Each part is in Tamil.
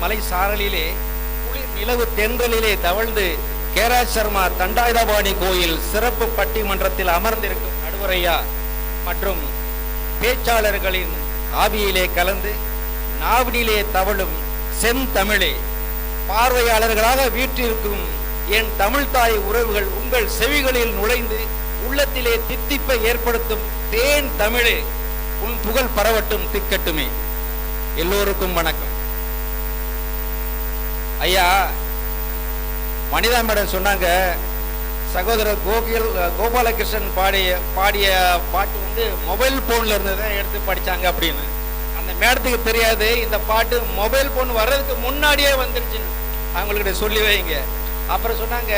மலை சாரலிலே குளிர் நிலவு தென்றலிலே தவழ்ந்து கேராஜ் சர்மா தண்டாயுதபாணி கோயில் சிறப்பு பட்டிமன்றத்தில் அமர்ந்திருக்கும் நடுவரையா மற்றும் பேச்சாளர்களின் ஆவியிலே கலந்து நாவினிலே தவழும் செந்தமிழே, பார்வையாளர்களாக வீற்றிருக்கும் என் தமிழ் தாய் உறவுகள் உங்கள் செவிகளில் நுழைந்து உள்ளத்திலே தித்திப்பை ஏற்படுத்தும் தேன் தமிழே, உன் புகழ் பரவட்டும் திக்கட்டுமே. எல்லோருக்கும் வணக்கம். ஐயா, வனிதா மேடம் சொன்னாங்க, சகோதரர் கோபாலகிருஷ்ணன் பாடிய பாட்டு வந்து மொபைல் போன்ல இருந்துதான் எடுத்து படிச்சாங்க அப்படின்னு. அந்த மேடத்துக்கு தெரியாது இந்த பாட்டு மொபைல் போன் வர்றதுக்கு முன்னாடியே வந்துருச்சுன்னு. அவங்கள்கிட்ட சொல்லி வைங்க. அப்புறம் சொன்னாங்க,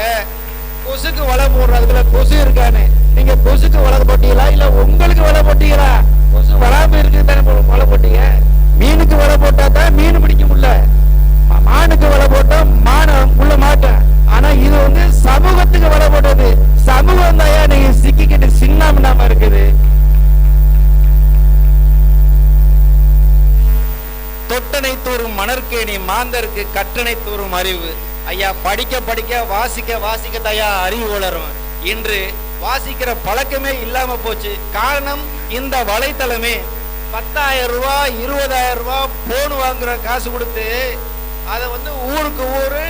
கொசுக்கு வலை போடுறதுல கொசு இருக்கானு, நீங்க கொசுக்கு வலை போட்டீங்களா இல்ல உங்களுக்கு வலை போட்டீங்களா? கொசு வராம இருக்கு தானே வலை போட்டீங்க. மீனுக்கு வலை போட்டா தான் மீன் பிடிக்க முடியல, மானுக்கு வலை போட்டா மான உள்ள மாட்டேன். ஆனா இது வந்து சமூகத்துக்கு வலை போட்டது. சமூகம் தான் நீங்க சிக்கிக்கிட்டு சின்னாம இருக்குது. தொட்டனை தூறும் மணற்கேணி மாந்தருக்கு கற்றனை தூறும் அறிவு. ஐயா, படிக்க படிக்க வாசிக்க வாசிக்க தயா அறிவு வளரும். இன்று வாசிக்கிற பழக்கமே இல்லாம போச்சு. காரணம் இந்த வலைத்தளமே. 10,000 ரூபாய் 20,000 ரூபாய் போன் வாங்குற காசு கொடுத்து அதை வந்து ஊருக்கு ஊரு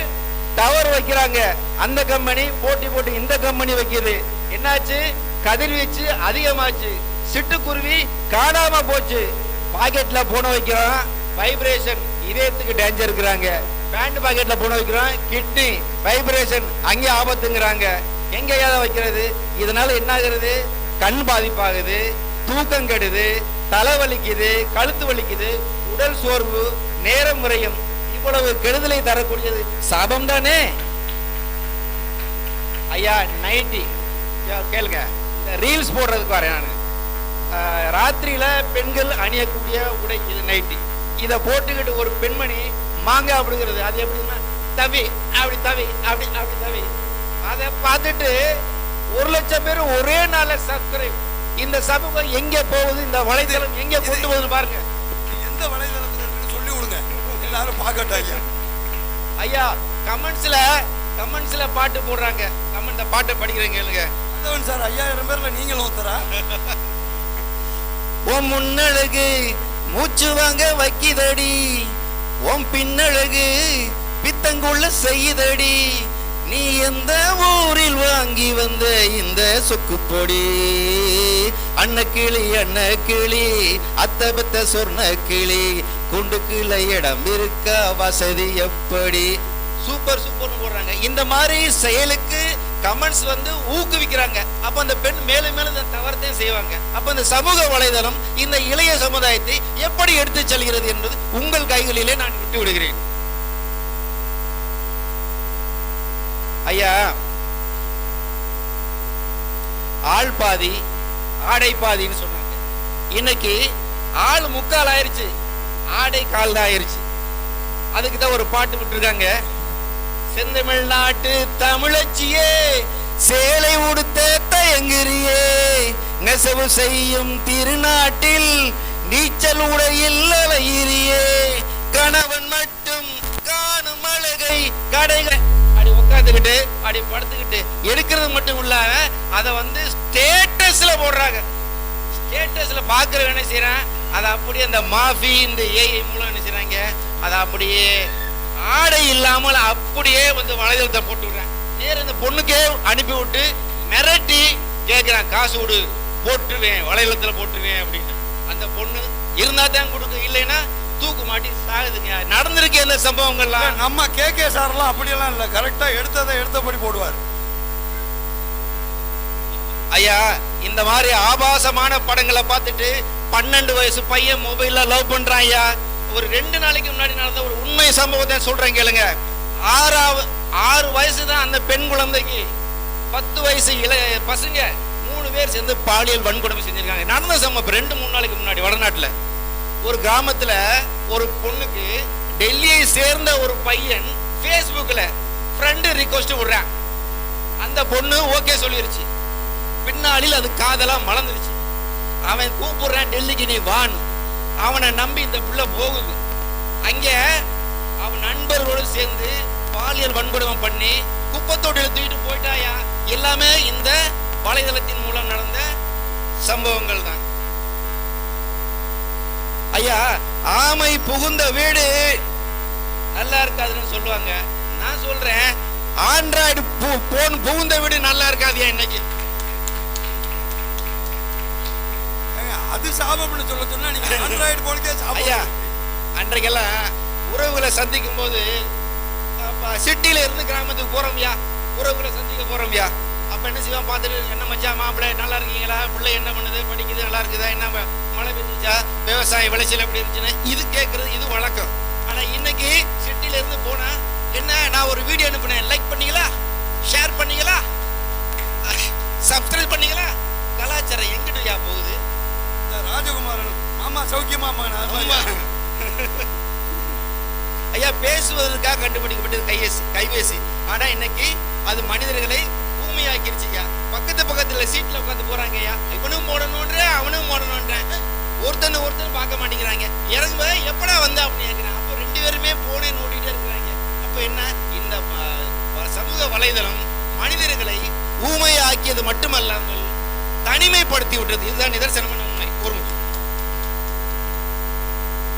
டவர் வைக்கிறாங்க. அந்த கம்பெனி போட்டி போட்டு இந்த கம்பெனி வைக்குது. என்னாச்சு? கதிர்வீச்சு அதிகமாச்சு, சிட்டுக்குருவி காணாம போச்சு. பாக்கெட்ல போன வைக்கிறோம், வைப்ரேஷன் இதயத்துக்கு டேஞ்சர் இருக்கிறாங்க. பேண்ட் பாக்கெட்ல போன வைக்கிறோம், கிட்னி வைப்ரேஷன் அங்கே ஆபத்துங்கிறாங்க. எங்க ஏதாவது வைக்கிறது? இதனால என்ன ஆகுறது? கண் பாதிப்பாகுது, தூக்கம் கெடுது, தலை வலிக்குது, கழுத்து வலிக்குது, உடல் சோர்வு, நேரம் முறையும். இவ்வளவு கெடுதலை தரக்கூடியது சாபம் தானே ஐயா. நைட்டி கேளுங்க, இந்த ரீல்ஸ் போடுறதுக்கு வரேன் நான். ராத்திரியில பெண்கள் அணியக்கூடிய உடை இது நைட்டி. இதை போட்டுக்கிட்டு ஒரு பெண்மணி மாங்காய் அப்படிங்கிறது, அது எப்படின்னா தவி அப்படி தவி அப்படி அப்படி தவி. அதை பார்த்துட்டு 1,00,000 பேர் ஒரே நாள்ல சப்ஸ்கிரைப். இந்த சமூகம் எங்க போகுது? இந்த வலைதளம் எங்க கொண்டு போகுது பாருங்க. எந்த வலைதளத்துல சொல்லி விடுங்க, எல்லாரும் பார்க்கட்டும். ஐயா, கமெண்ட்ஸ்ல பாட்டு போடுறாங்க. கமெண்ட் பாட்டை படிக்கிறீங்க கேளுங்க. சார் 5,000 பேர்ல நீங்களும் ஒருத்தரா? உன் முன்னழகு மூச்சு வாங்க வைக்கிதடி, உன் பின்னழகு பித்தங்குள்ள செய்யுதடி, நீ எந்த ஊரில் வாங்கி வந்த இந்த சொக்கு பொடி, அன்ன கிளி அத்த பெத்த சொர்ண கிளி, குண்டுக்குள்ள இடம் இருக்கா வசதி எப்படி? சூப்பர் சூப்பர்னு போடுறாங்க. இந்த மாதிரி செயலுக்கு கமெண்ட்ஸ் வந்து ஊக்குவிக்கிறாங்க. அப்ப அந்த பெண் மேலும் மேலும் தவறத்தையும் செய்வாங்க. அப்ப இந்த சமூக வலைதளம் இந்த இளைய சமுதாயத்தை எப்படி எடுத்து செல்கிறது என்பது உங்கள் கைகளிலே நான் விட்டு விடுகிறேன். ஐயா, ஆள் பாதி ஆடை பாதின்னு சொன்னாங்க. இன்னைக்கு ஆள் முக்கால் ஆயிருச்சு, ஆடை கால் தான் ஆயிருச்சு. அதுக்கு தான் ஒரு பாட்டு விட்டுருக்காங்க. செந்தமிழ்நாட்டு தமிழச்சியே, சேலை உடுத்த தயங்குறியே, நெசவு செய்யும் திருநாட்டில் நீச்சல் உடையில் அலையிறியே, கணவன் மட்டும் காணும் அழகை கடைகள் அப்படி உட்காந்துக்கிட்டு அப்படி படுத்துக்கிட்டு எடுக்கிறது மட்டும் இல்லாம அதை வந்து ஸ்டேட்டஸ்ல போடுறாங்க. ஸ்டேட்டஸ்ல பாக்குறவங்க என்ன செய்யறான், அதை அப்படியே அந்த மாஃபி இந்த ஏஐ மூலம் என்ன செய்யறாங்க, அதை அப்படியே ஆடை இல்லாமல் அப்படியே வந்து வலைதளத்தை போட்டு விடுறேன். நேரம் இந்த பொண்ணுக்கே அனுப்பி விட்டு மிரட்டி கேட்கிறான், காசு கொடு போட்டுருவேன், வலைதளத்துல போட்டுருவேன் அப்படின்னு. அந்த பொண்ணு இருந்தா தான் கொடுக்கும், இல்லைன்னா தூக்கு மாட்டி சாகுதுங்க. நடந்திருக்கு இந்த சம்பவங்கள்லாம். நம்ம கே சார்லாம் அப்படியெல்லாம் இல்ல, கரெக்டா எடுத்தபடி போடுவார். ஐயா, இந்த மாதிரி ஆபாசமான படங்களை பார்த்துட்டு 12 வயசு பையன் மொபைல்ல லவ் பண்றான். ஐயா, ஒரு 2 நாளைக்கு முன்னாடி நடந்த ஒரு உண்மை சம்பவத்தை சொல்றேன் கேளுங்க. 6 வயசு தான் அந்த பெண் குழந்தைக்கு, 10 வயசு பசங்க 3 பேர் சேர்ந்து பாலியல் வன்கொடுமை செஞ்சிருக்காங்க. நடந்த சம்பவம் 2-3 நாளைக்கு முன்னாடி வடநாட்டுல ஒரு கிராமத்துல ஒரு பொண்ணுக்கு டெல்லியை சேர்ந்த ஒரு பையன் Facebookல ஃப்ரெண்ட் ரிக்வெஸ்ட் விடுறான். அந்த பொண்ணு ஓகே சொல்லிருச்சு. பின்னாளில் அது காதலா மலர்ந்துருச்சு. அவன் கூப்பிடுறான், டெல்லிக்கு நீ வான்னு. அவனை நம்பி இந்த புள்ள போகுது. அங்க அவன் படுகொலை பண்ணி குப்பத்தோட்டில தூக்கிட்டு போயிட்டாயா. எல்லாமே இந்த வலைதளத்தின் மூலம் நடந்த சம்பவங்கள் தான். ஐயா, ஆமை புகுந்த வீடு நல்லா இருக்காதுன்னு சொல்லுவாங்க. நான் சொல்றேன், ஆண்ட்ராய்டு போன் புகுந்த வீடு நல்லா இருக்காதியா இன்னைக்கு. அது சாபம்னு சொல்ல சொன்னா நீங்க ஆண்ட்ராய்டு போனுக்கே சாபம். ஐயா, அன்றைக்கெல்லாம் உறவுகளை சந்திக்கும் போது சிட்டியில இருந்து கிராமத்துக்கு போறோம்யா, உறவுகளை சந்திக்க போறோம்யா. அப்ப என்ன செய்வான், பார்த்துட்டு என்ன மச்சான் மாப்பிள்ளை நல்லா இருக்கீங்களா, பிள்ளை என்ன பண்ணுது, படிக்குது, நல்லா இருக்குதா, என்ன மழை பெஞ்சிச்சா, விவசாய விளைச்சல் எப்படி இருந்துச்சுன்னு இது கேட்கறது, இது வழக்கம். ஆனா இன்னைக்கு சிட்டில இருந்து போனா என்ன, நான் ஒரு வீடியோ அனுப்பினேன், லைக் பண்ணீங்களா, ஷேர் பண்ணீங்களா, சப்ஸ்கிரைப் பண்ணீங்களா. கலாச்சாரம் எங்கிட்டயா போகுது? ராஜகுமாரன் மாமா சௌக்கியமாமா. ஐயா, பேசுவதற்காக கண்டுபிடிக்கப்பட்டது கைபேசி. ஆனா இன்னைக்கு அது மனிதர்களை ஊமையாக்கிருச்சுயா. பக்கத்துல சீட்ல உட்காந்து போறாங்க ஐயா, இவனும் போடணுன்ற அவனும் போடணுன்ற, ஒருத்தன் பார்க்க மாட்டேங்கிறாங்க. இறங்குவ எப்படா வந்தா அப்படின்னு கேட்கிறான். அப்போ 2 பேருமே போனே நோட்டிட்டே இருக்கிறாங்க. அப்ப என்ன, இந்த சமூக வலைதளம் மனிதர்களை ஊமையாக்கியது மட்டுமல்லாமல் தனிமைப்படுத்தி விட்டது. இதுதான் நிதர்சனமான உண்மை. ஒரு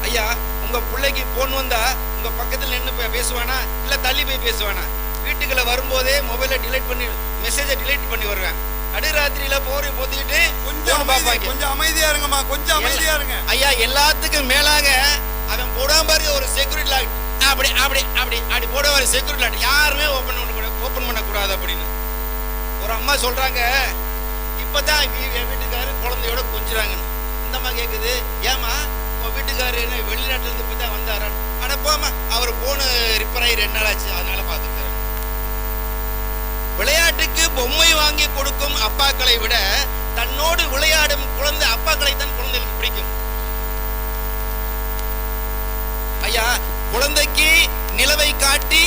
ஐயா, உங்க பிள்ளைக்கு போன் வந்தா உங்க பக்கத்துல நின்று பேசுவானா, இல்ல தள்ளி போய் பேசுவானா? வீட்டுக்குள்ள வரும்போதே மொபைலை டிலீட் பண்ணி, மெசேஜை டிலீட் பண்ணி வருவேன். நடுராத்திரியில போரை போத்திக்கிட்டு கொஞ்சம் அமைதியா இருங்கம்மா, கொஞ்சம் அமைதியா இருங்க ஐயா. எல்லாத்துக்கும் மேலாக அவன் போடாம பாருங்க ஒரு செக்யூரிட்டி லாக், அப்படி போட ஒரு செக்யூரிட்டி லாக் யாருமே ஓபன் பண்ணக்கூடாது அப்படின்னு ஒரு அம்மா சொல்றாங்க. இப்பதான் வீட்டுக்காரு குழந்தையோட கொஞ்சுறாங்க. இந்த அம்மா கேக்குது, ஏமா உங்க வீட்டுக்காரு என்ன வெளிநாட்டுல இருந்து இப்பதான் வந்தாரா? ஆனா போமா, அவர் போன ரிப்பேர் ஆகி 2 நாள் ஆச்சு, அதனால பாத்துக்கிறாரு. விளையாட்டுக்கு பொம்மை வாங்கி கொடுக்கும் அப்பாக்களை விட தன்னோடு விளையாடும் குழந்தை அப்பாக்களை தான் குழந்தைகளுக்கு பிடிக்கும். ஐயா, குழந்தைக்கு நிலவை காட்டி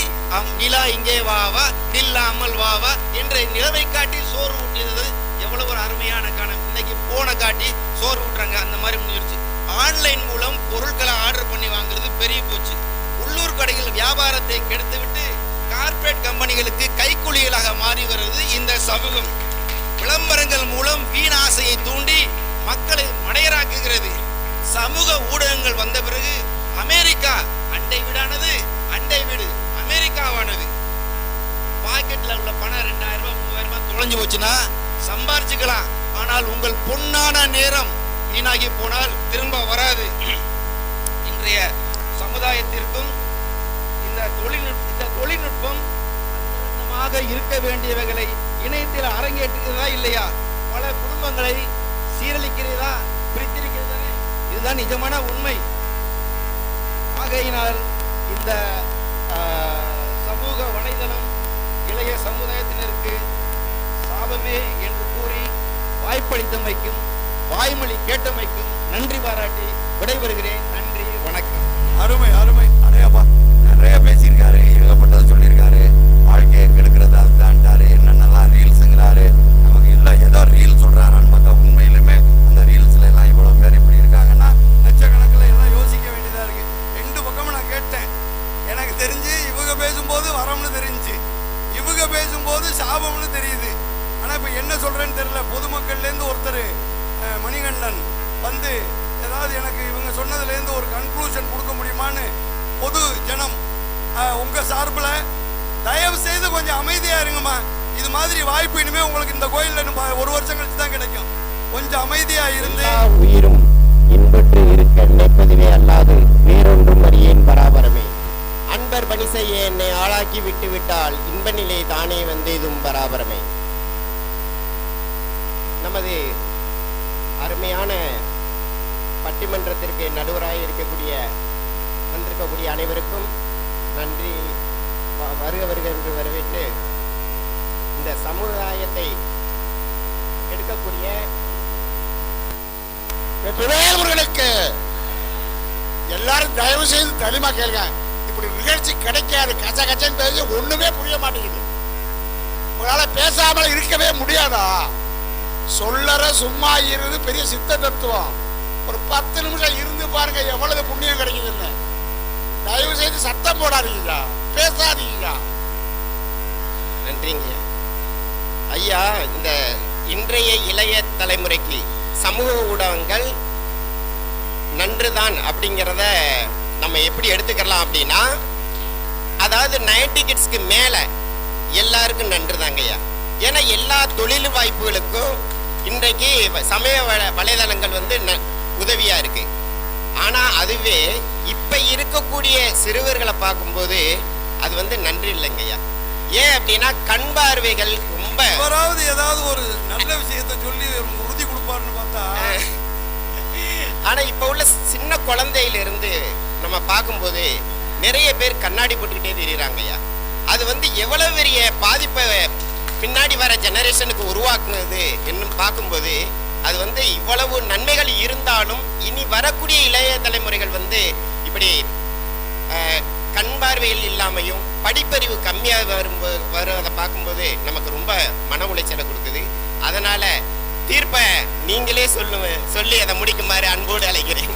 நிலா இங்கே வாவா, நில்லாமல் வாவா என்ற நிலவை காட்டி சோறு ஊட்டியது எவ்வளவு ஒரு அருமையான காலம். இன்னைக்கு போனை காட்டி சோறு ஊட்டுறாங்க. அந்த மாதிரி முடிஞ்சிருச்சு. ஆன்லைன் மூலம் பொருட்களை ஆர்டர் பண்ணி வாங்குறது பெரிய போச்சு. உள்ளூர் கடைகள் வியாபாரத்தை கெடுத்து விட்டு கார்ப்பரேட் கம்பெனிகளுக்கு கைக்கூலிகளாக மாறி வருவது இந்த சமூகம். விளம்பரங்கள் மூலம் வீணாசையை தூண்டி மக்களை மடையராக்குகிறது. சமூக ஊடகங்கள் வந்த பிறகு அமெரிக்கா அண்டை வீடானது, அண்டை வீடு அமெரிக்காவானது. பாக்கெட்ல உள்ள பணம் 2000 ரூபாய் 3000 ரூபாய் தொலைஞ்சு போச்சுன்னா சம்பாரிச்சுக்கலாம். ஆனால் உங்கள் பொன்னான நேரம் வீணாகி போனால் திரும்ப வராது. இன்றைய சமுதாயத்திற்கும் இந்த தொழில்நுட்பம் இருக்க வேண்டியவைகளை இணையத்தில் அரங்கேற்றுகிறதா இல்லையா? பல குடும்பங்களை சீரழிக்கிறதா, பிரித்திருக்கிறதா? இதுதான் நிஜமான உண்மை. ஆகையினால் இந்த சமூக வலைதளம் இளைய சமுதாயத்தினருக்கு சாபமே என்று கூறி வாய்ப்பளித்தமைக்கும் வாய்மொழி கேட்டமைக்கும் நன்றி பாராட்டி விடைபெறுகிறேன். நன்றி, வணக்கம். அருமை அருமை. அடையாப்பா நிறைய பேசியிருக்காரு, ஏகப்பட்டது சொல்லியிருக்காரு. வாழ்க்கையை கெடுக்கிறதா தாண்டாரு, என்னென்னலாம் ரீல்ஸுங்கிறாரு. நமக்கு இல்லை ஏதோ ரீல் சொல்றாரான்னு பார்த்தா உண்மையிலுமே அந்த ரீல்ஸ்ல எல்லாம் இவ்வளவு பேர் இப்படி இருக்காங்கன்னா லட்சக்கணக்கில் எல்லாம் யோசிக்க வேண்டியதா இருக்கு. 2 பக்கமும் நான் கேட்டேன். எனக்கு தெரிஞ்சு இவங்க பேசும்போது வரம்னு தெரிஞ்சு, இவங்க பேசும்போது சாபம்னு தெரியுது. ஆனா இப்ப என்ன சொல்றேன்னு தெரியல. பொதுமக்கள்லேருந்து ஒருத்தர் மணிகண்டன் வந்து ஏதாவது எனக்கு இவங்க சொன்னதுலேருந்து ஒரு கன்க்ளூஷன் கொடுக்க முடியுமான்னு பொது ஜனம் உங்க சார்பில் தயவு செய்து கொஞ்சம் அமைதியா இருங்கம்மா. இது மாதிரி வாய்ப்பு இனிமே உங்களுக்கு இந்த கோயில்ல 1 வருஷம் கழிச்சு தான் கிடைக்கும். கொஞ்சம் அமைதியா இருந்து உயிரும் இன்பற்று இருக்க நினைப்பதுவே அல்லாது வேறொன்றும் அறியேன் பராபரமே. அன்பர் பணி செய்ய என்னை ஆளாக்கி விட்டு விட்டால் இன்ப நிலை தானே வந்தேதும் பராபரமே. நமது அருமையான பட்டிமன்றத்திற்கு நடுவராக வந்திருக்கக்கூடிய அனைவருக்கும் நன்றி. வருக என்று வரவேற்று இந்த சமுதாயத்தை எடுக்கக்கூடிய வெற்றிவேல்முருகனுக்கு எல்லாரும் தயவு செய்து தெளிவா கேளுங்க. இப்படி நிகழ்ச்சி கிடைக்காது. கச்ச கச்சன்னு பேசி ஒண்ணுமே புரிய மாட்டேங்குது. உங்களால பேசாமல் இருக்கவே முடியாதா? சொல்லற சும்மா இருந்து பெரிய சித்த தத்துவம். ஒரு 10 நிமிஷம் இருந்து பாருங்க எவ்வளவு புண்ணியம் கிடைக்குதுன்னு. தயவு செய்து சத்தம் போடாதீங்க, பேசாதீங்க. நன்றிங்க ஐயா. இந்த இன்றைய இளைய தலைமுறைக்கு சமூக ஊடகங்கள் நன்றுதான் அப்படிங்கிறத நம்ம எப்படி எடுத்துக்கலாம் அப்படின்னா, அதாவது 90 கிட்ஸ்க்கு மேலே எல்லாருக்கும் நன்றுதாங்க ஐயா. ஏன்னா எல்லா தொழில் வாய்ப்புகளுக்கும் இன்றைக்கு சமய வலைதளங்கள் வந்து உதவியா இருக்கு. ஆனா அதுவே இப்ப இருக்கக்கூடிய சிறுவர்களை பார்க்கும்போது அது வந்து நன்றி இல்லைங்க ஐயா. ஏன் அப்படின்னா கண் பார்வைகள் ரொம்ப ஏதாவது ஒரு நல்ல விஷயத்தை சொல்லி உறுதி கொடுப்பாருன்னு பார்த்தா, ஆனா இப்ப உள்ள சின்ன குழந்தையிலிருந்து நம்ம பார்க்கும்போது நிறைய பேர் கண்ணாடி போட்டுக்கிட்டே தெரியுறாங்க ஐயா. அது வந்து எவ்வளவு பெரிய பாதிப்பை பின்னாடி வர ஜெனரேஷனுக்கு உருவாக்குனது என்னும் பார்க்கும்போது அது வந்து இவ்வளவு நன்மைகள் இருந்தாலும் இனி வரக்கூடிய இளைய தலைமுறைகள் வந்து இப்படி கண் பார்வையில் இல்லாமையும் படிப்பறிவு கம்மியாக வருவதை பார்க்கும்போது நமக்கு ரொம்ப மன உளைச்சலை கொடுக்குது. அதனால தீர்ப்பை நீங்களே சொல்லி அதை முடிக்குமாறு அன்போடு அழைக்கிறேன்.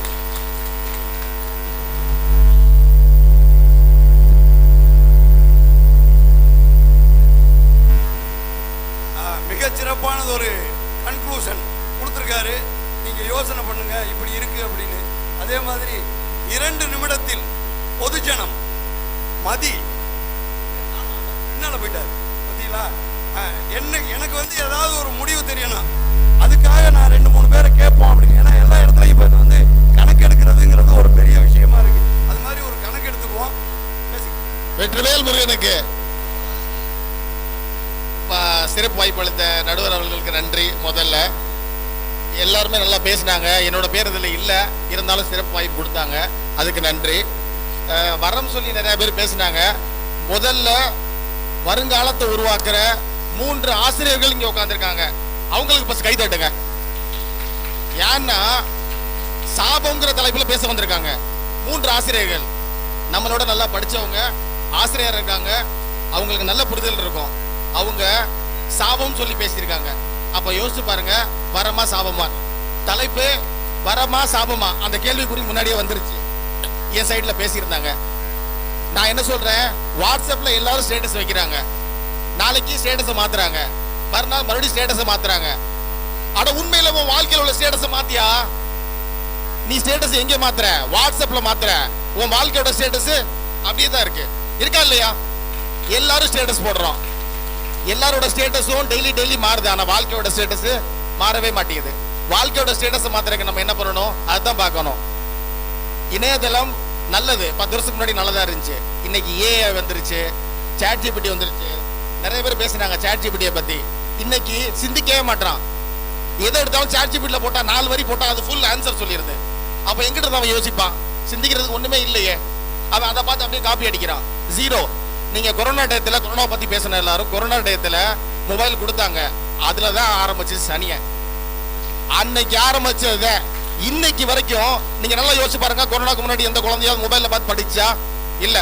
மிகச் சிறப்பானது ஒரு கன்க்ளூஷன் கொடுத்துருக்காரு. நீங்க யோசனை பண்ணுங்க இப்படி இருக்கு அப்படின்னு. அதே மாதிரி 2 நிமிடத்தில் பொதுஜனம் மதி என்னால போயிட்டாரு பார்த்தீங்களா. எனக்கு வந்து ஏதாவது ஒரு முடிவு தெரியணும், அதுக்காக நான் 2-3 பேரை கேட்போம் அப்படின்னு. ஏன்னா எல்லா இடத்துலையும் இப்போ வந்து கணக்கு எடுக்கிறதுங்கிறது ஒரு பெரிய விஷயமா இருக்கு. அது மாதிரி ஒரு கணக்கு எடுத்துக்குவோம். வெற்றிவேல் முருகனுக்கு சிறப்பு வாய்ப்பு அளித்த நடுவர் அவர்களுக்கு நன்றி. முதல்ல எல்லாருமே நல்லா பேசினாங்க. என்னோட பேர் இதில் இல்லை, இருந்தாலும் சிறப்பு வாய்ப்பு கொடுத்தாங்க, அதுக்கு நன்றி. வரம் சொல்லி நிறைய பேர் பேசினாங்க. முதல்ல வருங்காலத்தை உருவாக்குற 3 ஆசிரியர்கள் இங்கே உட்காந்துருக்காங்க, அவங்களுக்கு பஸ் கை தட்டுங்க. ஏன்னா சாபங்கிற தலைப்பில் பேச வந்திருக்காங்க 3 ஆசிரியர்கள். நம்மளோட நல்லா படித்தவங்க ஆசிரியர் இருக்காங்க, அவங்களுக்கு நல்ல புரிதல் இருக்கும். அவங்க சாபம் சொல்லி பேசியிருக்காங்க. அப்ப யோசிச்சு பாருங்க, வரமா சாபமா? தலைப்பு வரமா சாபமா? அந்த கேள்விக்குறி முன்னாடியே வந்துருச்சு. என் சைட்ல பேசியிருந்தாங்க. நான் என்ன சொல்றேன், வாட்ஸ்அப்ல எல்லாரும் ஸ்டேட்டஸ் வைக்கிறாங்க, நாளைக்கு ஸ்டேட்டஸை மாத்துறாங்க, மறுநாள் மறுபடியும் ஸ்டேட்டஸை மாத்துறாங்க. அட உண்மையில உன் வாழ்க்கையில் உள்ள ஸ்டேட்டஸை மாத்தியா? நீ ஸ்டேட்டஸ் எங்க மாத்துற? வாட்ஸ்அப்ல மாத்துற. உன் வாழ்க்கையோட ஸ்டேட்டஸ் அப்படியே தான் இருக்கா இல்லையா? எல்லாரும் ஸ்டேட்டஸ் போடுறோம், எல்லாரோட ஸ்டேட்டஸும் டெய்லி மாறுது. ஆனா வாழ்க்கையோட ஸ்டேட்டஸ் மாறவே மாட்டேங்குது. வாழ்க்கையோட ஸ்டேட்டஸ் மாத்திரக்கு நம்ம என்ன பண்ணணும், அதுதான் பார்க்கணும். இணையதளம் நல்லது, 10 வருஷத்துக்கு முன்னாடி நல்லதா இருந்துச்சு. இன்னைக்கு ஏஐ வந்துருச்சு, சாட் ஜிபிடி வந்துருச்சு. நிறைய பேர் பேசினாங்க சாட் ஜிபிடியை பத்தி. இன்னைக்கு சிந்திக்கவே மாட்டான். எதை எடுத்தாலும் சாட் ஜிபிடில போட்டா 4 வரி போட்டா அது ஃபுல் ஆன்சர் சொல்லிடுது. அப்ப எங்கிட்ட அவன் யோசிப்பான்? சிந்திக்கிறதுக்கு ஒண்ணுமே இல்லையே. அவன் அதை பார்த்து அப்படியே காப்பி அடிக்கிறான். ஜீரோ. நீங்க கொரோனா டயத்துல கொரோனா பத்தி பேசின எல்லாரும், கொரோனா டயத்துல மொபைல் கொடுத்தாங்க, அதுலதான் ஆரம்பிச்சு சனிய. அன்னைக்கு ஆரம்பிச்சத இன்னைக்கு வரைக்கும் நீங்க நல்லா யோசிச்சு பாருங்க. கொரோனாக்கு முன்னாடி எந்த குழந்தையாவது மொபைல்ல பார்த்து படிச்சா? இல்ல.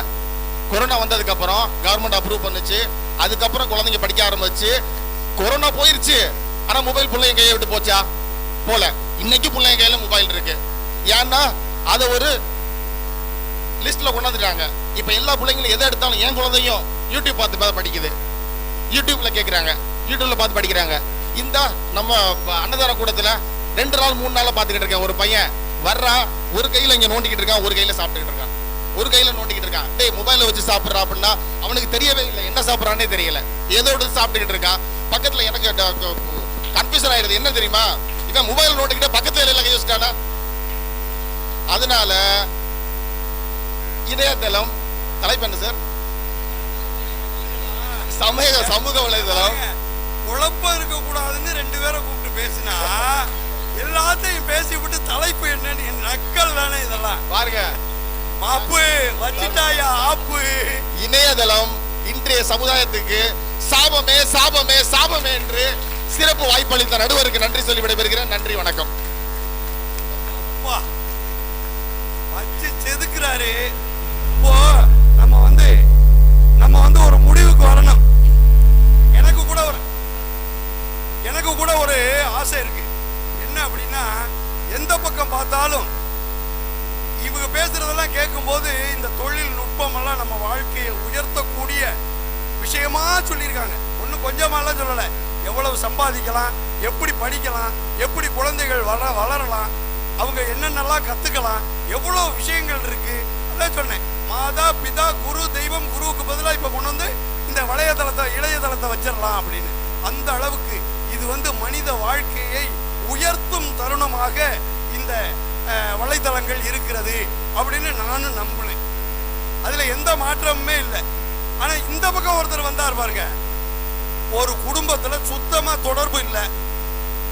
கொரோனா வந்ததுக்கு அப்புறம் கவர்மெண்ட் அப்ரூவ் பண்ணுச்சு, அதுக்கப்புறம் குழந்தைங்க படிக்க ஆரம்பிச்சு. கொரோனா போயிருச்சு, ஆனா மொபைல் பிள்ளைங்க கையை விட்டு போச்சா? போல. இன்னைக்கு பிள்ளைங்க கையில மொபைல் இருக்கு. ஏன்னா அதை ஒரு லிஸ்ட்ல கொண்டாந்துட்டாங்க. இப்ப எல்லா பிள்ளைங்களும் எதை எடுத்தாலும், என் குழந்தையும் யூடியூப் பார்த்து படிக்குது, யூடியூப்ல கேட்கறாங்க, யூடியூப்ல பார்த்து படிக்கிறாங்க. இந்த நம்ம அன்னதான கூடத்துல 2 நாள் 3 நாளா பார்த்துக்கிட்டு இருக்கேன். ஒரு பையன் வர்றா, ஒரு கையில இங்க நோண்டிக்கிட்டு இருக்கான், ஒரு கையில சாப்பிட்டுக்கிட்டு இருக்கான், ஒரு கையில நோண்டிக்கிட்டு இருக்கான். டேய் மொபைல வச்சு சாப்பிட்றா அப்படின்னா அவனுக்கு தெரியவே இல்லை, என்ன சாப்பிட்றானே தெரியல, ஏதோ எடுத்து சாப்பிட்டுக்கிட்டு இருக்கான். பக்கத்துல எனக்கு கன்ஃபியூஷன் ஆயிடுது. என்ன தெரியுமா, இவன் மொபைல் நோண்டிக்கிட்ட பக்கத்துல எல்லாம் கை வச்சுட்டானா? அதனால இணையதளம் தலைப்பு என்ன சார்? சமூக வலைதளம். குழப்பம் இருக்க கூடாதுன்னு 2 பேரை கூப்பிட்டு பேசினா எல்லாத்தையும் பேசி விட்டு தலைப்பு என்னன்னு நக்கல் தானே இதெல்லாம். பாருங்க, மாப்பு வச்சிட்டாயா ஆப்பு. இணையதளம் இன்றைய சமுதாயத்துக்கு சாபமே சாபமே சாபமே என்று சிறப்பு வாய்ப்பளித்த நடுவருக்கு நன்றி சொல்லி விடைபெறுகிறேன். நன்றி, வணக்கம். வச்சு செதுக்குறாரு. இப்போ நம்ம வந்து ஒரு முடிவுக்கு வரணும். எனக்கு கூட ஒரு ஆசை இருக்கு. என்ன அப்படின்னா, எந்த பக்கம் பார்த்தாலும் இவங்க பேசுறதெல்லாம் கேட்கும் போது இந்த தொழில் நுட்பம் எல்லாம் நம்ம வாழ்க்கையை உயர்த்தக்கூடிய விஷயமா சொல்லியிருக்காங்க. ஒன்றும் கொஞ்சமாலாம் சொல்லலை. எவ்வளவு சம்பாதிக்கலாம், எப்படி படிக்கலாம், எப்படி குழந்தைகள் வளரலாம், அவங்க என்னென்னலாம் கத்துக்கலாம், எவ்வளவு விஷயங்கள் இருக்கு. அதான் சொன்னேன், மாதா பிதா குரு தெய்வம், குருவுக்கு பதிலாக இப்ப கொண்டு வந்து இந்த இளையதளத்தை வச்சிடலாம் அப்படின்னு. அந்த அளவுக்கு இது வந்து மனித வாழ்க்கையை உயர்த்தும் தருணமாக இந்த வலைதளங்கள் இருக்கிறது அப்படின்னு நானும் நம்பினேன். அதுல எந்த மாற்றமுமே இல்லை. ஆனா இந்த பக்கம் ஒருத்தர் வந்தார் பாருங்க, ஒரு குடும்பத்துல சுத்தமா தொடர்பு இல்லை,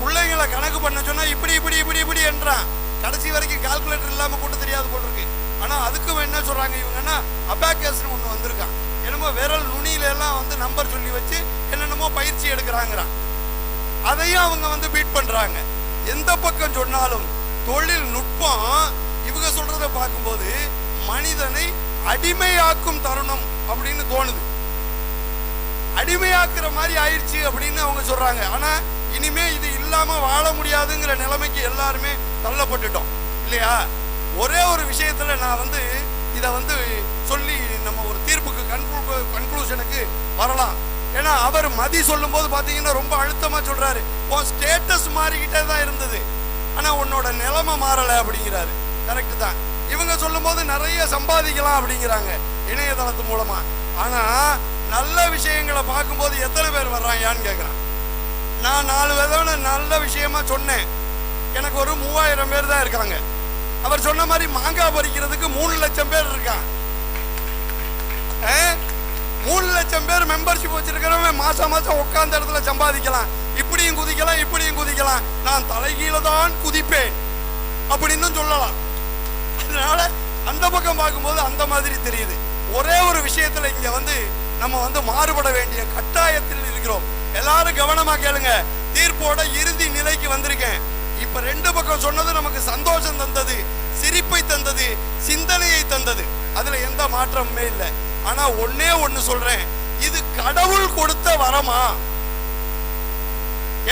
பிள்ளைங்களை கணக்கு பண்ண சொன்னா இப்படி இப்படி இப்படி இப்படி என்றான். கடைசி வரைக்கும் கால்குலேட்டர் இல்லாம கூட தெரியாது போல் இருக்கு. ஆனா அதுக்கும் என்ன சொல்றாங்க இவங்கன்னா, அபாக்கஸ்னு ஒண்ணு வந்திருக்கான். என்னமோ விரல் நுனியில எல்லாம் வந்து நம்பர் சொல்லி வச்சு என்னென்னமோ பயிற்சி எடுக்கிறாங்கிறான். அதையும் அவங்க வந்து பீட் பண்றாங்க. எந்த பக்கம் சொன்னாலும் தொழில்நுட்பம் இவங்க சொல்றதை பார்க்கும்போது மனிதனை அடிமையாக்கும் தருணம் அப்படின்னு தோணுது. அடிமையாக்குற மாதிரி ஆயிடுச்சு அப்படின்னு அவங்க சொல்றாங்க. ஆனா இனிமே இது இல்லாம வாழ முடியாதுங்கிற நிலைமைக்கு எல்லாருமே தள்ளப்பட்டுட்டோம் இல்லையா? ஒரே ஒரு விஷயத்துல நான் வந்து இதை வந்து சொல்லி நம்ம ஒரு தீர்ப்புக்கு கன்க்ளூஷனுக்கு வரலாம். ஏன்னா அவர் மதி சொல்லும் போது பாத்தீங்கன்னா ரொம்ப அழுத்தமா சொல்றாரு, உன் ஸ்டேட்டஸ் மாறிக்கிட்டே தான் இருந்தது, ஆனா உன்னோட நிலைமை மாறல அப்படிங்கிறாரு. கரெக்ட் தான். இவங்க சொல்லும் போது நிறைய சம்பாதிக்கலாம் அப்படிங்கிறாங்க இணையதளத்து மூலமா. ஆனா நல்ல விஷயங்களை பார்க்கும்போது எத்தனை பேர் வர்றாங்கன்னு கேட்கிறான். நான் 4 விதமான நல்ல விஷயமா சொன்னேன், எனக்கு ஒரு 3000 பேர் தான் இருக்காங்க. அவர் சொன்ன மாதிரி மாங்காய் பறிக்கிறதுக்கு 3 லட்சம் பேர் இருக்கான். 3 லட்சம் பேர் மெம்பர்ஷிப் வச்சிருக்கிறவங்க மாசம் மாசம் உட்கார்ந்த இடத்துல சம்பாதிக்கலாம். இப்படியும் குதிக்கலாம், இப்படியும் குதிக்கலாம். நான் தலைகீழ தான் குதிப்பேன் அப்படின்னு சொல்லலாம். அதனால அந்த பக்கம் பார்க்கும்போது அந்த மாதிரி தெரியுது. ஒரே ஒரு விஷயத்துல இங்க வந்து நம்ம வந்து மாறுபட வேண்டிய கட்டாயத்தில் இருக்கிறோம். எல்லாரும் கவனமா கேளுங்க. தீர்ப்போட இறுதி நிலைக்கு வந்திருக்கேன். இப்ப 2 பக்கம் சொன்னது நமக்கு சந்தோஷம் தந்தது, சிரிப்பை தந்தது, சிந்தனையை தந்தது. அதுல எந்த மாற்றமுமே இல்லை. ஆனா ஒன்னே ஒண்ணு சொல்றேன், இது கடவுள் கொடுத்த வரமா?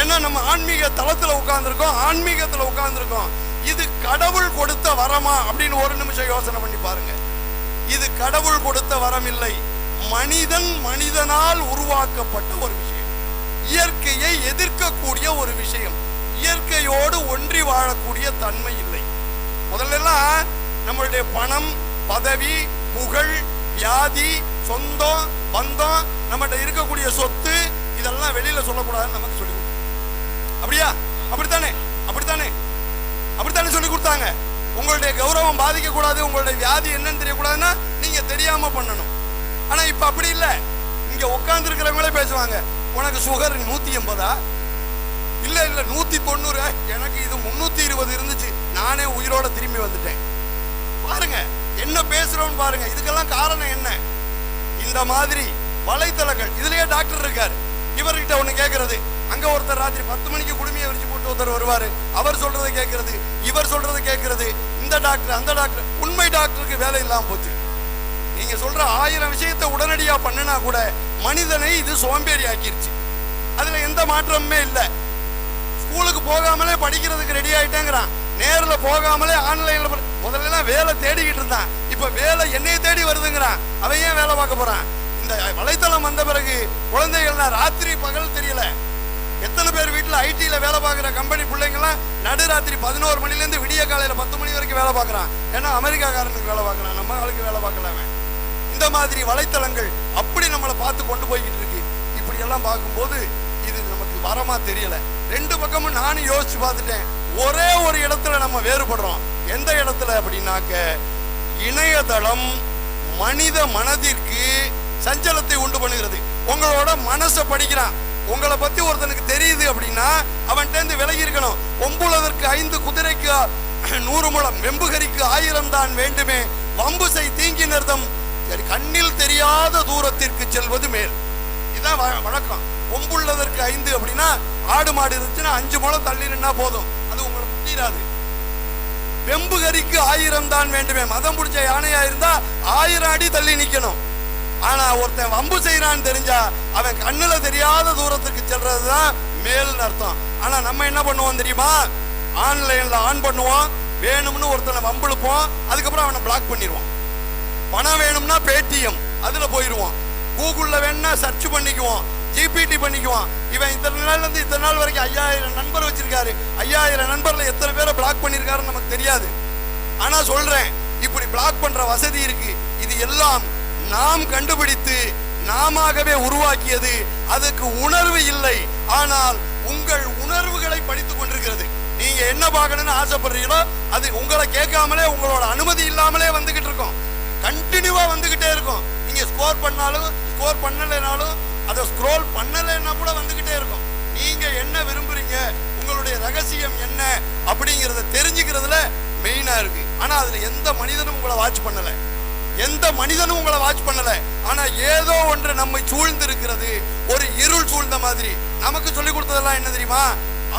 ஏன்னா நம்ம ஆன்மீக தளத்துல உட்கார்ந்துருக்கோம். இது கடவுள் கொடுத்த வரமா அப்படின்னு ஒரு நிமிஷம் யோசனை பண்ணி பாருங்க. இது கடவுள் கொடுத்த வரம் இல்லை, மனிதனால் உருவாக்கப்பட்ட ஒரு விஷயம், இயற்கையை எதிர்க்கக்கூடிய ஒரு விஷயம், இயற்கையோடு ஒன்றி வாழக்கூடிய தன்மை இல்லை. முதல்ல நம்மளுடைய பணம், பதவி, புகழ், வியாதி, சொந்தம், பந்தம், நம்மகிட்ட இருக்கக்கூடிய சொத்து, இதெல்லாம் வெளியில சொல்லக்கூடாதுன்னு நமக்கு சொல்லி கொடுத்தாங்க. அப்படியா? அப்படித்தானே சொல்லி கொடுத்தாங்க. உங்களுடைய கௌரவம் பாதிக்க கூடாது, உங்களுடைய வியாதி என்னன்னு தெரியக்கூடாதுன்னா நீங்க தெரியாம பண்ணணும். ஆனா இப்ப அப்படி இல்லை. இங்க உட்கார்ந்து இருக்கிறவங்களே பேசுவாங்க, உனக்கு சுகர் 180, இல்ல 190, எனக்கு இது 320 இருந்துச்சு, நானே உயிரோட திரும்பி வந்துட்டேன். பாருங்க என்ன பேசுறோம்னு பாருங்க. இதுக்கெல்லாம் காரணம் என்ன? இந்த மாதிரி வலைத்தளங்கள். இதுலயே டாக்டர் இருக்காரு, இவர்கிட்ட ஒண்ணு கேட்கறது, அங்க ஒருத்தர் ராத்திரி 10 மணிக்கு குடுமையை விரிச்சு போட்டு ஒருத்தர் வருவாரு, அவர் சொல்றதை கேட்கறது, இவர் சொல்றதை கேட்கறது, இந்த டாக்டர் அந்த டாக்டர். உண்மை டாக்டருக்கு வேலை இல்லாம போச்சு. நீங்க சொல்ற 1000 விஷயத்தை உடனடியா பண்ணுனா கூட மனிதனை இது சோம்பேறி ஆக்கிருச்சு. அதுல எந்த மாற்றமுமே இல்லை. ஸ்கூலுக்கு போகாமலே படிக்கிறதுக்கு ரெடி ஆயிட்டேங்கிறான், நேர்ல போகாமலே ஆன்லைன்ல. முதல்ல வேலை தேடிக்கிட்டு இருந்தான், இப்ப வேலை என்னைய தேடி வருதுங்கிறான். அவன் ஏன் வேலை பார்க்க போறான்? இந்த வலைத்தளம் வந்த பிறகு குழந்தைகள்லாம் ராத்திரி பகல் தெரியல. எத்தனை பேர் வீட்டுல ஐடில வேலை பார்க்குற கம்பெனி பிள்ளைங்கலாம் நடுராத்திரி 11 மணில இருந்து விடிய காலையில 10 மணி வரைக்கும் வேலை பார்க்கறான். ஏன்னா அமெரிக்காக்காரனுக்கு வேலை பார்க்கறான், நம்ம ஆளுக்கு வேலை பார்க்கலாமே. இந்த மாதிரி வலைத்தளங்கள் அப்படி நம்மளை பார்த்து கொண்டு போய்கிட்டு இருக்கு. இப்படி எல்லாம் பார்க்கும்போது இது நமக்கு வரமா தெரியல. 2 பக்கமும் நானும் யோசிச்சு பார்த்துட்டேன். ஒரே ஒரு இடத்துல நம்ம வேறுபடுறோம். எந்த இடத்துல அப்படின்னாக்க, இணையதளம் மனித மனதிற்கு சஞ்சலத்தை உண்டு பண்ணுகிறது. உங்களோட மனசை படிக்கிறான், உங்களை பத்தி ஒருத்தனுக்கு தெரியுது அப்படின்னா அவன்கிட்ட இருந்து விலகி இருக்கணும். ஒம்புலதற்கு 5 குதிரைக்கு 100 முழம், வெம்புகரிக்கு 1000 தான் வேண்டுமே, வம்பு செய் தீங்கி நிறுத்தம், கண்ணில் தெரியாத தூரத்திற்கு செல்வது மேல். இதுதான் வழக்கம். ஒம்புள்ளதற்கு 5 அப்படின்னா, ஆடு மாடு இருந்துச்சுன்னா 5 முழம் தள்ளி நின்னா போதும், அது உங்களை முட்டிராது. வெம்புகரிக்கு 1000 தான் வேண்டுமே, மதம் பிடிச்ச யானையா இருந்தா 1000 அடி தள்ளி நிக்கணும். ஆனா ஒருத்தன் வம்பு செய்யறான்னு தெரிஞ்சா அவன் கண்ணுல தெரியாத தூரத்துக்கு செல்றதுதான் மேல்னு அர்த்தம். ஆனா நம்ம என்ன பண்ணுவோம் தெரியுமா? ஆன்லைன்ல ஆன் பண்ணுவோம், வேணும்னு ஒருத்தனை வம்புழுப்போம், அதுக்கப்புறம் அவனை பிளாக் பண்ணிடுவோம். பணம் வேணும்னா பேடிஎம், அதுல போயிடுவோம். கூகுளில் வேணா சர்ச் பண்ணிக்குவோம், ஜிபிடி பண்ணிக்குவான். இவன் இத்தனை நாள்ல இருந்து இத்தனை நாள் வரைக்கும் 5000 நண்பர் வச்சிருக்காரு. 5000 நண்பர்ல எத்தனை பேரை பிளாக் பண்ணிருக்காருன்னு நமக்கு தெரியாது. ஆனா சொல்றேன், இப்படி பிளாக் பண்ற வசதி இருக்கு. இது எல்லாம் நாம் கண்டுபிடித்து நாமவே உருவாக்கியது. அதுக்கு உணர்வு இல்லை, ஆனால் உங்கள் உணர்வுகளை படித்துக் கொண்டிருக்கிறது. நீங்க என்ன பார்க்கணும்னு ஆசைப்படுறீங்களோ அது உங்களை கேட்காமலே, உங்களோட அனுமதி இல்லாமலே வந்துகிட்டு இருக்கோம். கண்டினியூவா வந்துகிட்டே இருக்கும். நீங்க ஸ்கோர் பண்ணாலும் ஸ்கோர் பண்ணலைனாலும் அதை ஸ்க்ரோல் பண்ணலைன்னா கூட வந்துகிட்டே இருக்கும். நீங்க என்ன விரும்புறீங்க, உங்களுடைய ரகசியம் என்ன அப்படிங்கறத தெரிஞ்சுக்கிறதுல மெயினா இருக்கு. ஆனா அதுல எந்த மனிதனும் உங்களை வாட்ச் பண்ணல, எந்த மனிதனும் உங்களை வாட்ச் பண்ணல. ஆனா ஏதோ ஒன்று நம்மை சூழ்ந்து இருக்கிறது, ஒரு இருள் சூழ்ந்த மாதிரி. நமக்கு சொல்லி கொடுத்ததெல்லாம் என்ன தெரியுமா?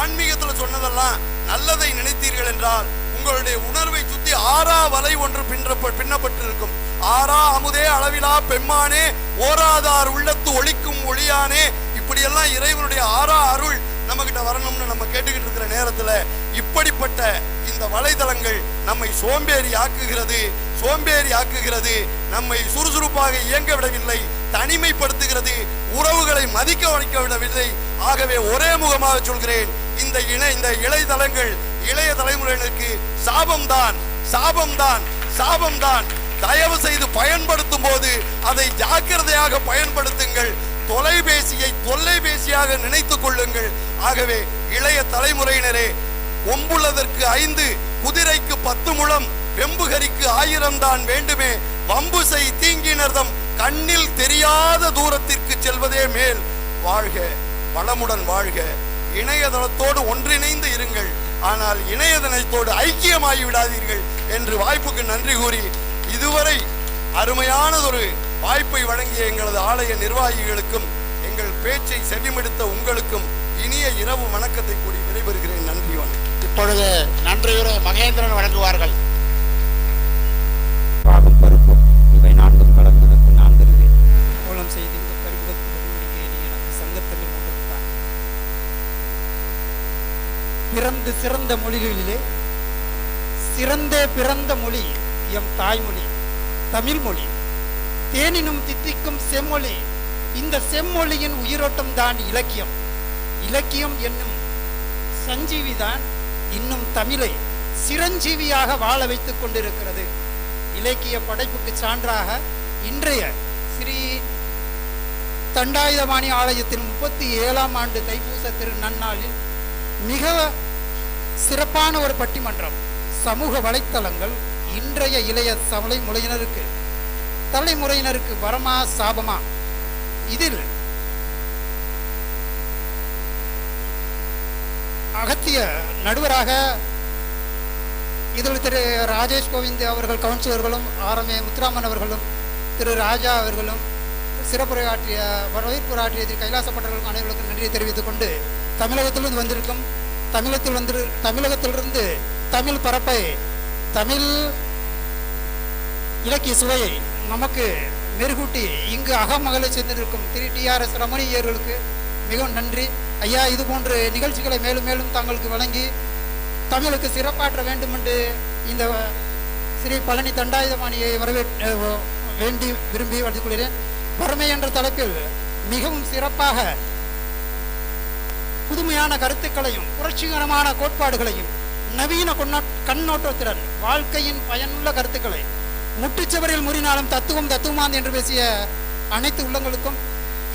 ஆன்மீகத்துல சொன்னதெல்லாம் நல்லதை நினைத்தீர்கள் என்றால் உங்களுடைய உணர்வை சுத்தி ஆறா வலை ஒன்று பின்னப்பட்டு இருக்கும். ஆறா அமுதே அளவிலா பெம்மானே ஓராதார் உள்ளத்து ஒளிக்கும் ஒளியானே. இப்படி எல்லாம் இறைவனுடைய ஆறா அருள் நம்ம கிட்ட வரணும்னு நம்ம கேட்டுக்கிட்டு இருக்கிற நேரத்துல இப்படிப்பட்ட இந்த வலைதளங்கள் நம்மை சோம்பேறி ஆக்குகிறது, நம்மை சுறுசுறுப்பாக இயங்க விடவில்லை, தனிமைப்படுத்துகிறது, உறவுகளை மதிக்க வைக்க விடவில்லை. ஆகவே ஒரே முகமாக சொல்கிறேன், இந்த இளைய தலைமுறையினருக்கு சாபம்தான். தயவு செய்து பயன்படுத்தும் போது அதை ஜாக்கிரதையாக பயன்படுத்துங்கள். தொலைபேசியாக நினைத்துக் கொள்ளுங்கள். ஆகவே இளைய தலைமுறையினரே, ஒம்புள்ளதற்கு 5 குதிரைக்கு 10 முழம் வெம்புகரிக்கு 1000 தான் வேண்டுமே. வம்பு செய் தீங்கினர்தம் கண்ணில் தெரியாத தூரத்திற்கு செல்வதே மேல். வாழ்க, வளமுடன் வாழ்க. இணையதளத்தோடு ஒன்றிணைந்து இருங்கள், ஆனால் இணையதளத்தோடு ஐக்கியமாகி விடாதீர்கள் என்று வாய்ப்புக்கு நன்றி கூறி, இதுவரை அருமையானதொரு வாய்ப்பை வழங்கிய எங்களது ஆலய நிர்வாகிகளுக்கும் எங்கள் பேச்சை செவிமடுத்த உங்களுக்கும் இனிய இரவு வணக்கத்தை கூறி விடைபெறுகிறேன். நன்றி வணக்கம். இப்பொழுது நன்றியுரை மகேந்திரன் வழங்குவார்கள். பாகும் பருப்பும் இவை 4 கலந்ததற்கு நான் தருவேன். கோலம் செய்து இந்த கரும்பத்து எனக்கு சங்கத்தமிழ் கொண்டிருந்தான். பிறந்து சிறந்த மொழிகளிலே பிறந்த மொழி எம் தாய்மொழி தமிழ் மொழி. தேனினும் தித்திக்கும் செம்மொழி. இந்த செம்மொழியின் உயிரோட்டம் தான் இலக்கியம். இலக்கியம் என்னும் சஞ்சீவிதான் இன்னும் தமிழை சிரஞ்சீவியாக வாழ வைத்துக் கொண்டிருக்கிறது. இலக்கிய படைப்புக்கு சான்றாக இன்றைய ஸ்ரீ தண்டாயுதபாணி ஆலயத்தின் 37ஆம் ஆண்டு தைப்பூச திரு நன்னாளில் மிக சிறப்பான ஒரு பட்டிமன்றம். சமூக வலைத்தளங்கள் இன்றைய இளைய தலைமுறையினருக்கு வரமா சாபமா? இதில் அகத்திய நடுவராக இதில் திரு ராஜேஷ் கோவிந்த் அவர்கள், கவுன்சிலர்களும், ஆர்எம்ஏ முத்துராமன் அவர்களும், திரு ராஜா அவர்களும் வரவேற்புரையாற்றிய திரு கைலாசப்பட்டவர்களுக்கு அனைவருக்கும் நன்றியை தெரிவித்துக் கொண்டு, தமிழகத்திலிருந்து வந்திருக்கும் தமிழகத்திலிருந்து தமிழ் பரப்பை, தமிழ் இலக்கிய சுவையை நமக்கு மெருகூட்டி இங்கு அகமகளை சேர்ந்திருக்கும் திரு TRS ரமணி அவர்களுக்கு மிகவும் நன்றி. ஐயா, இது போன்ற நிகழ்ச்சிகளை மேலும் மேலும் தங்களுக்கு வழங்கி தமிழுக்கு சிறப்பாற்ற வேண்டும் என்று இந்த ஸ்ரீ பழனி தண்டாயுதபாணியை விரும்பி வளர்த்துக் கொள்கிறேன். வறுமை என்ற தலைப்பில் மிகவும் சிறப்பாக புதுமையான கருத்துக்களையும் புரட்சிகரமான கோட்பாடுகளையும் நவீன கண்ணோட்டத்துடன் வாழ்க்கையின் பயனுள்ள கருத்துக்களை முட்டுச்சவரில் முறினாலும் தத்துவமாந்து என்று பேசிய அனைத்து உள்ளங்களுக்கும்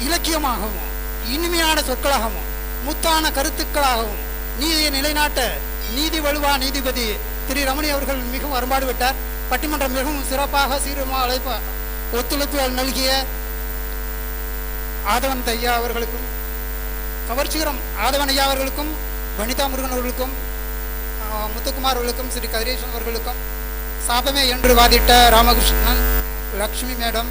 இலக்கியமாகவும் இனிமையான சொற்களாகவும் முத்தான கருத்துக்களாகவும் நீதியை நிலைநாட்ட நீதி வலுவா நீதிபதி திரு ரமணி அவர்கள் மிகவும் அரும்பாடு விட்டார். பட்டிமன்றம் மிகவும் சிறப்பாக சீரமாக ஒத்துழைப்பு நல்கிய ஆதவன் ஐயா அவர்களுக்கும், கவர்ச்சிகரம் ஆதவன் ஐயா அவர்களுக்கும், வனிதா முருகன் அவர்களுக்கும், முத்துக்குமார் அவர்களுக்கும், ஸ்ரீ கதிரேசன் அவர்களுக்கும், சாபமே என்று வாதிட்ட ராமகிருஷ்ணன், லக்ஷ்மி மேடம்,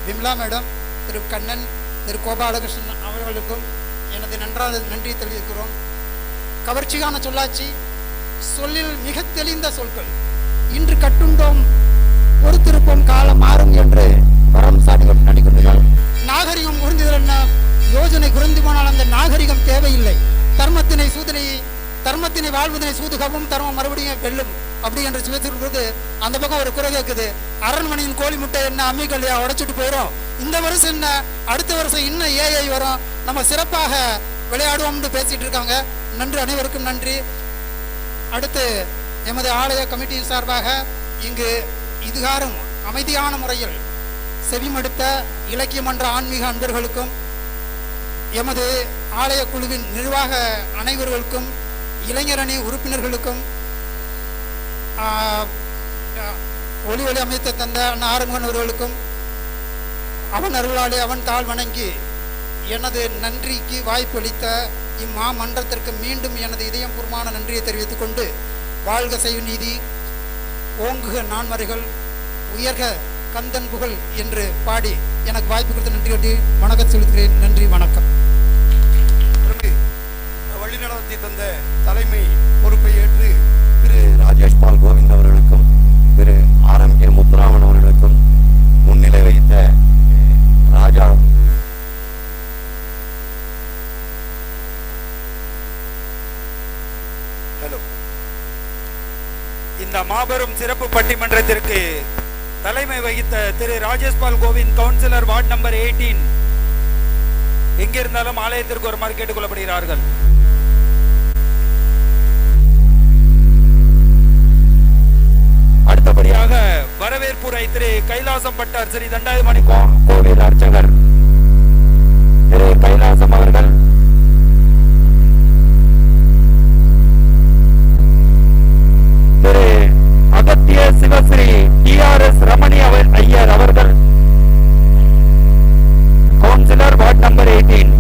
விம்லா மேடம், திரு கண்ணன், திரு கோபாலகிருஷ்ணன் அவர்களுக்கும் எனது நன்றி தெரிவிக்கிறோம். கவர்ச்சியான சொல்லாட்சி, சொல்லில் மிக தெளிந்த சொற்கள். இன்று கட்டுண்டோம் பொறுத்திருப்போம் காலம் மாறும் என்று வரம் சாட்டி நடிக்கின்றார். நாகரிகம் உறிஞ்சுதல் என்ன யோஜனை குறைந்து போனால் அந்த நாகரிகம் தேவையில்லை. தர்மத்தினை வாழ்வதனை சூதுகவும் தர்மம் மறுபடியும் வெல்லும். அப்படி என்று பேசும்போது அந்த பக்கம் ஒரு குறை கேட்குது, அரண்மனையின் கோழி முட்டை என்ன அம்மிக்கல்லையா உடைச்சிட்டு போயிடும், இந்த வருஷம் என்ன அடுத்த வருஷம் இன்னும் ஏஐ வரும், நம்ம சிறப்பாக விளையாடுவோம்னு பேசிட்டு இருக்காங்க. நன்றி, அனைவருக்கும் நன்றி. அடுத்து எமது ஆலய கமிட்டியின் சார்பாக இங்கு இதுகாரும் அமைதியான முறையில் செவிமடுத்த இலக்கிய மன்ற ஆன்மீக அன்பர்களுக்கும் எமது ஆலய குழுவின் நிர்வாக அனைவர்களுக்கும் இளைஞரணி உறுப்பினர்களுக்கும் ஒளி அமைத்து தந்த ஆறுமுகன் அவர்களுக்கும் அவன் அருளாலே அவன் தாழ் வணங்கி எனது நன்றிக்கு வாய்ப்பு அளித்த இம்மாமன்றத்திற்கு மீண்டும் எனது இதயபூர்வமான நன்றியை தெரிவித்துக் கொண்டு, வாழ்க செய்வ நீதி, ஓங்குக நான்மறைகள், உயர்க கந்தன் புகழ் என்று பாடி எனக்கு வாய்ப்பு கொடுத்த நன்றி கொண்டு வணக்கம் செலுத்துகிறேன். நன்றி, வணக்கம். வழிநடத்தி தந்த தலைமை பொறுப்பை ஏற்று திரு ராஜேஷ் பால் கோவிந்த் அவர்களுக்கும் திரு ஆர்எம்கே முத்துராமன் அவர்களுக்கும் முன்னிலை வைத்த ராஜா இந்த மாபெரும் சிறப்பு பட்டிமன்றத்திற்கு தலைமை வகித்த திரு ராஜேஷ் பால் கோவிந்த், கவுன்சிலர், வார்டு நம்பர் 18, எங்கிருந்தாலும் ஆலயத்திற்கு வருமாறு கேட்டுக் கொள்ளப்படுகிறார்கள். அடுத்தபடியாக வரவேற்புரை திரு கைலாசம் பட்டார் ஸ்ரீ தண்டாயுதபாணி கோவில் அர்ச்சகர் திரு கைலாசம் அவர்கள் திரு அகத்திய சிவஸ்ரீ TRS ரமணி ஐயர் அவர்கள், கவுன்சிலர், வார்டு நம்பர் 18.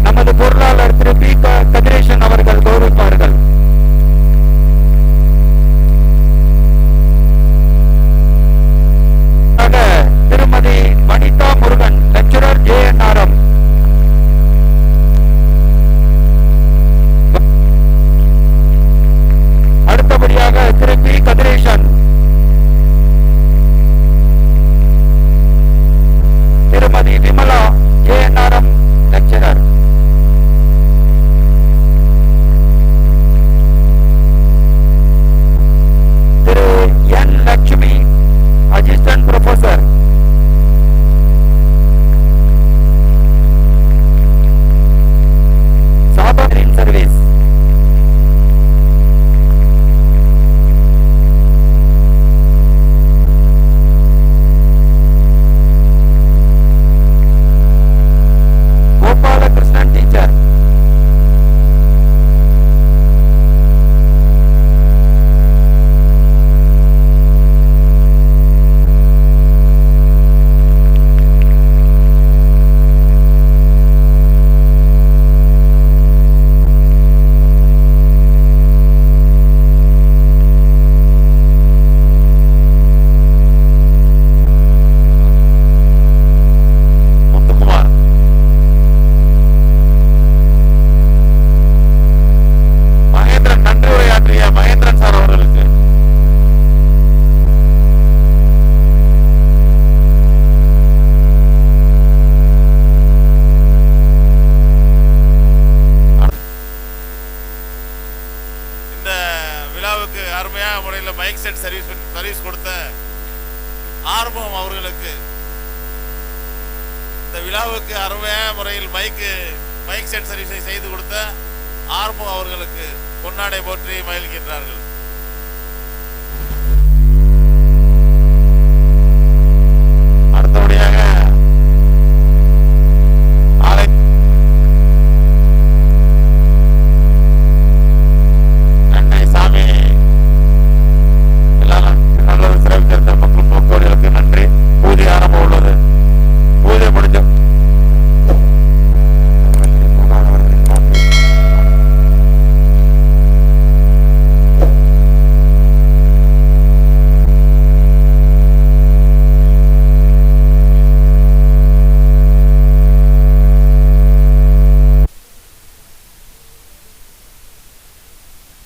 நமது பொருளாளர் திரு பி. கதிரேசன் அவர்கள் கௌரவிப்பார்கள். திருமதி வனிதா முருகன், லெக்சரர், JNRM. அடுத்தபடியாக திரு பி. கதிரேசன், திருமதி விமலா, JNRM லெக்சரர். திரு என் லட்சுமி, அசிஸ்டன்ட் ப்ரொஃபசர். சாபரின் சர்வீஸ். கோபாலகிருஷ்ணன் டீச்சர். அருமையான முறையில் மைக் செட் சர்வீஸ் கொடுத்த ஆர்வம் அவர்களுக்கு, இந்த விழாவுக்கு அருமையான முறையில் மைக் செட் சர்வீஸை செய்து கொடுத்த ஆர்வம் அவர்களுக்கு பொன்னாடை போற்றி மகிழ்கின்றார்கள்.